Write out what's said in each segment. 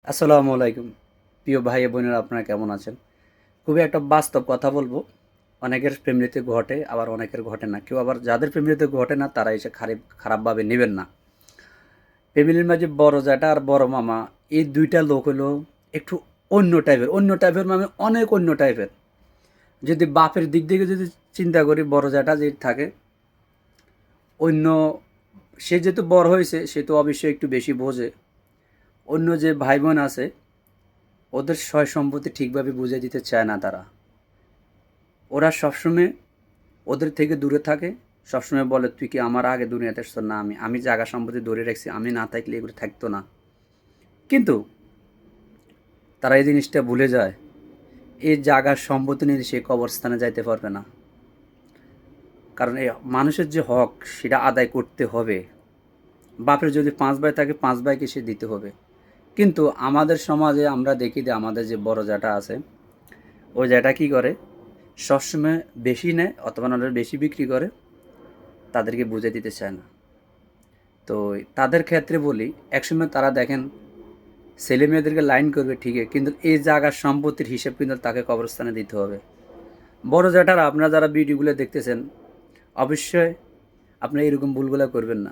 আসসালামু আলাইকুম প্রিয় ভাই বোনেরা, আপনারা কেমন আছেন? খুবই একটা বাস্তব কথা বলবো। অনেকের ফ্যামিলিতে ঘটে, আবার অনেকের ঘটে না। কেউ আবার যাদের ফ্যামিলিতে ঘটে না তারা এসে খারাপভাবে নেবেন না। ফ্যামিলির মাঝে বড় জ্যাঠা আর বড় মামা, এই দুইটা লোক হলো একটু অন্য টাইপের মানে অনেক অন্য টাইপের। যদি বাপের দিক থেকে যদি চিন্তা করি, বড় জ্যাঠা যে থাকে অন্য, সে যেহেতু বড় হয়েছে সে তো অবশ্যই একটু বেশি বোঝে। অন্য যে ভাই বোন আছে ওদের সয় সম্পত্তি ঠিকভাবে বুঝে দিতে চায় না তারা। ওরা সবসময় ওদের থেকে দূরে থাকে। সবসময় বলে, তুই কি আমার আগে দুনিয়াতে এসছ? না, আমি জায়গা সম্পত্তি ধরে রাখছি, আমি না থাকলে এগুলো থাকতো না। কিন্তু তারা এই জিনিসটা ভুলে যায়, এই জায়গার সম্পত্তি নিয়ে সে কবরস্থানে যাইতে পারবে না। কারণ এই মানুষের যে হক সেটা আদায় করতে হবে। বাপের যদি 5 ভাই থাকে 5 ভাইকে সে দিতে হবে। কিন্তু আমাদের সমাজে আমরা দেখি যে আমাদের যে বড় জ্যাঠা আছে, ওই জ্যাঠা কী করে, সবসময় বেশি নেয় অথবা না বেশি বিক্রি করে, তাদেরকে বুঝে দিতে চায় না। তো তাদের ক্ষেত্রে বলি, একসময় তারা দেখেন ছেলে মেয়েদেরকে লাইন করবে ঠিকই, কিন্তু এই জায়গার সম্পত্তির হিসেব কিন্তু তাকে কবরস্থানে দিতে হবে। বড় জ্যাঠারা আপনারা যারা ভিডিওগুলো দেখতেছেন, অবশ্যই আপনি এরকম ভুলগুলো করবেন না।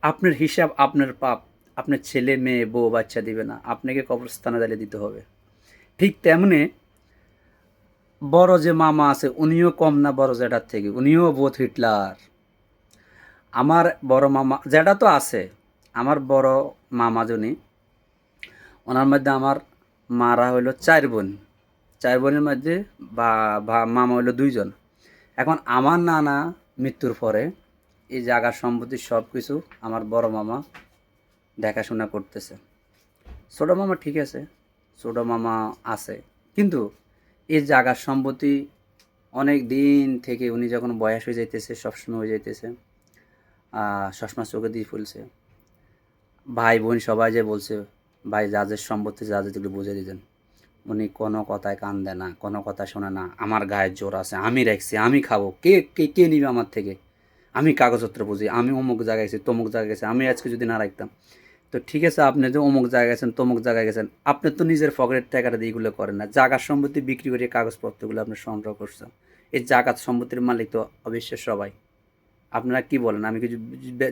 আপনার হিসাব আপনার পাপ, আপনার ছেলে মেয়ে বউ বাচ্চা দিবে না, আপনাকে কবরস্থানে দিলে দিতে হবে। ঠিক তেমনি বড় যে মামা আছে উনিও কম না বড় জ্যাঠার থেকে, উনিও বোধ হিটলার। আমার বড় মামা জ্যাঠা তো আছে, আমার বড় মামা যিনি, ওনার মধ্যে আমার মারা হইলো 4 বোন। 4 বোনের মধ্যে মামা হইলো 2 জন। এখন আমার নানা মৃত্যুর পরে এই জায়গার সম্পত্তি সব কিছু আমার বড় মামা দেখাশোনা করতেছে। ছোটো মামা ঠিক আছে, ছোটো মামা আছে, কিন্তু এই জায়গার সম্পত্তি অনেক দিন থেকে উনি যখন বয়স হয়ে যাইতেছে, সবসময় হয়ে যাইতেছে, সবসময় চোখে দিয়ে ফেলছে। ভাই বোন সবাই যে বলছে, ভাই যাদের সম্পত্তি যাদেরগুলো বুঝে দিতেন, উনি কোনো কথায় কান দেয় না, কোনো কথা শোনে না। আমার গায়ের জোর আছে, আমি রাখছি, আমি খাবো, কে কে কে নিবে আমার থেকে? আমি কাগজপত্র বুঝি, আমি অমুক জায়গায় গেছি, তমুক জায়গায় গেছি, আমি আজকে যদি না রাখতাম। তো ঠিক আছে, আপনি যে অমুক জায়গায় গেছেন তমুক জায়গায় গেছেন, আপনি তো নিজের পকেটের টাকাটা দিয়ে এগুলো করেন না। জায়গার সম্পত্তি বিক্রি করে কাগজপত্রগুলো আপনি সংগ্রহ করছেন। এই জায়গার সম্পত্তির মালিক তো অবশ্যই সবাই। আপনারা কি বলেন? আমি কিছু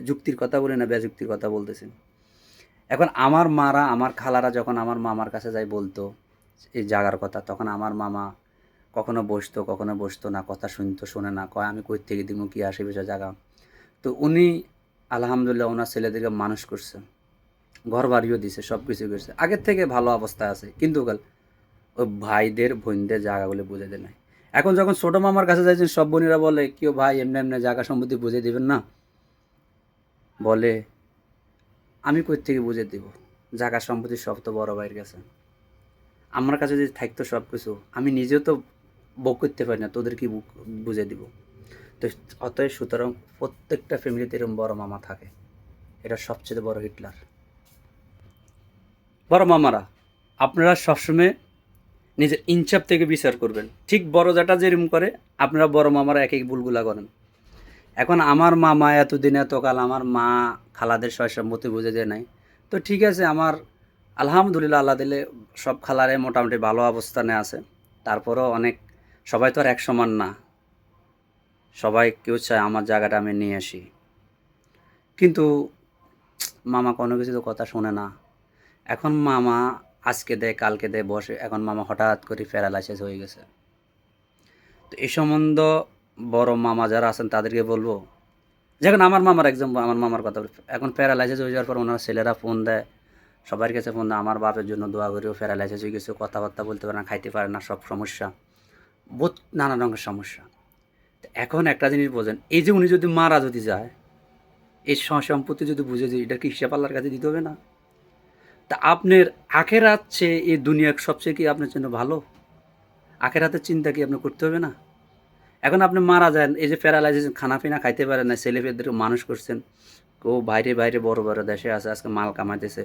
যুক্তির কথা বলি না বেযুক্তির কথা বলতেছি? এখন আমার মারা, আমার খালারা যখন আমার মামার কাছে যাই বলতো এই জায়গার কথা, তখন আমার মামা কখনো বসতো কখনো বসতো না, কথা শুনতো শোনে না, কয় আমি কই থেকে দিব, কি আসে বিষয় জায়গা। তো উনি আলহামদুলিল্লাহ ওনার ছেলেদেরকে মানুষ করছে, ঘর বাড়িও দিছে, সব কিছু করছে, আগের থেকে ভালো অবস্থায় আছে। কিন্তু ওই ভাইদের বোনদের জায়গাগুলো বুঝে দেয় নাই। এখন যখন ছোটো মামার কাছে যাইছেন, সব বোনেরা বলে, কেউ ভাই এমনি এমনি জায়গা সম্পত্তি বুঝে দিবেন না? বলে, আমি কই থেকে বুঝে দিব? জায়গা সম্পত্তি সব তো বড় ভাইয়ের কাছে। আমার কাছে যদি থাকতো সব কিছু, আমি নিজেও তো ভোগ করতে পারি না, তোদের কি বুঝে দিব? তো অতএব সুতরাং প্রত্যেকটা ফ্যামিলিতে এরকম বড় মামা থাকে, এটা সবচেয়ে বড় হিটলার। বড় মামারা, আপনারা সবসময় নিজের ইনসাফ থেকে বিচার করবেন। ঠিক বড় জ্যাঠা যেরকম করে, আপনারা বড় মামারা এক এক ভুলগুলা করেন। এখন আমার মামা এতদিন এতকাল আমার মা খালাদের সয় সম্মতি বুঝে দেয় নাই। তো ঠিক আছে, আমার আলহামদুলিল্লাহ আল্লাহ দিলে সব খালারে মোটামুটি ভালো অবস্থানে আছে। তারপরেও অনেক, সবাই তো আর এক সমান না। সবাই কেউ চায় আমার জায়গাটা আমি নিয়ে আসি, কিন্তু মামা কোনো কিছু তো কথা শোনে না। এখন মামা আজকে দেয় কালকে দেয় বসে, এখন মামা হঠাৎ করে প্যারালাইসিস হয়ে গেছে। তো এই সম্বন্ধ বড় মামা যারা আছেন তাদেরকে বলবো, যেমন আমার মামার একজন, আমার মামার কথা বলি, এখন প্যারালাইসিস হয়ে যাওয়ার পর ওনার ছেলেরা ফোন দেয়, সবার কাছে ফোন দেয়, আমার বাপের জন্য দোয়া করেও, প্যারালাইসিস হয়ে গেছে, কথাবার্তা বলতে পারে না, খাইতে পারে না, সব সমস্যা, বহুত নানা রঙের সমস্যা। তো এখন একটা জিনিস বোঝেন, এই যে উনি যদি মারা যদি যায়, এই সম্পত্তি যদি বুঝে যে এটা কি হিসাব আল্লাহর কাছে দিতে হবে না? তা আপনার আখেরাত চেয়ে এই দুনিয়ার সবচেয়ে কি আপনার জন্য ভালো? আখেরাতের চিন্তা কি আপনি করতে হবে না? এখন আপনি মারা যান, এই যে প্যারালাইসিস, খানাপিনা খাইতে পারেন না, ছেলেপেলেদেরকে মানুষ করছেন, কেউ বাইরে বাইরে বড় বড় দেশে আছে, আজকে মাল কামাইতেছে,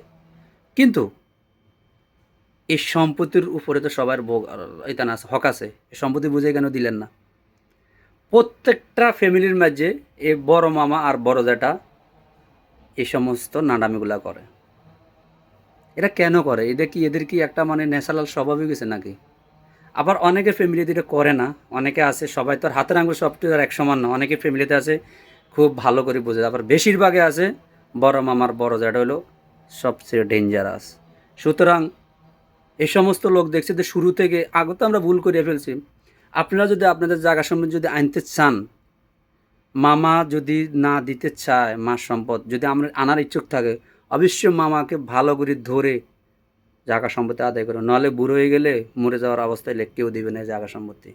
কিন্তু এই সম্পত্তির উপরে তো সবার ভোগ এটা না হক আছে, এই সম্পত্তি বুঝে কেন দিলেন না? প্রত্যেকটা ফ্যামিলির মাঝে এই বড় মামা আর বড় জ্যাঠা এই সমস্ত নাডামিগুলা করে। এটা কেন করে? এদের কি একটা মানে ন্যাচারাল স্বভাব হয়ে গেছে নাকি? আবার অনেকের ফ্যামিলিতে এটা করে না। অনেকে আছে, সবাই তো আর হাতের আঙুল সব তো আর এক সমান না। অনেকের ফ্যামিলিতে আছে খুব ভালো করে বোঝে। আবার বেশিরভাগে আছে বড় মামার বড় জ্যাঠা হলো সবচেয়ে ডেঞ্জারাস। সুতরাং এই সমস্ত লোক দেখছি যে শুরু থেকে আগে তো আমরা ভুল করে ফেলছি। আপনারা যদি আপনাদের জায়গা সম্পত্তি যদি আনতে চান, মামা যদি না দিতে চায় মার সম্পদ, যদি আমরা আনার ইচ্ছুক থাকে, অবশ্যই মামাকে ভালো করে ধরে জায়গা সম্পত্তি আদায় করো। নাহলে বুড়ো হয়ে গেলে মরে যাওয়ার অবস্থায় কেউ দিবে না এই জায়গা সম্পত্তি।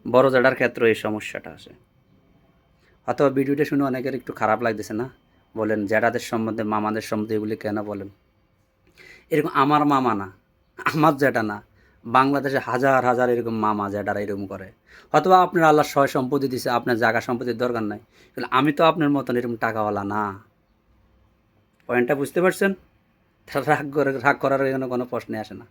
বড় জ্যাঠার ক্ষেত্রে এই সমস্যাটা আসে। অথবা ভিডিওটা শুনে অনেকের একটু খারাপ লাগতেছে না? বলেন জ্যাঠাদের সম্বন্ধে মামাদের সম্বন্ধে এগুলি কেন বলেন? এরকম আমার মামা না, আমার জ্যাঠা না, বাংলাদেশে হাজার হাজার এরকম মামা জ্যাঠারা এরকম করে। অথবা আপনার আল্লাহ সয় সম্পত্তি দিছে, আপনার জায়গা সম্পত্তির দরকার নাই, কিন্তু আমি তো আপনার মতন এরকম টাকাওয়ালা না। পয়েন্টটা বুঝতে পারছেন? রাগ করার এখানে কোনো প্রশ্নে আসে না।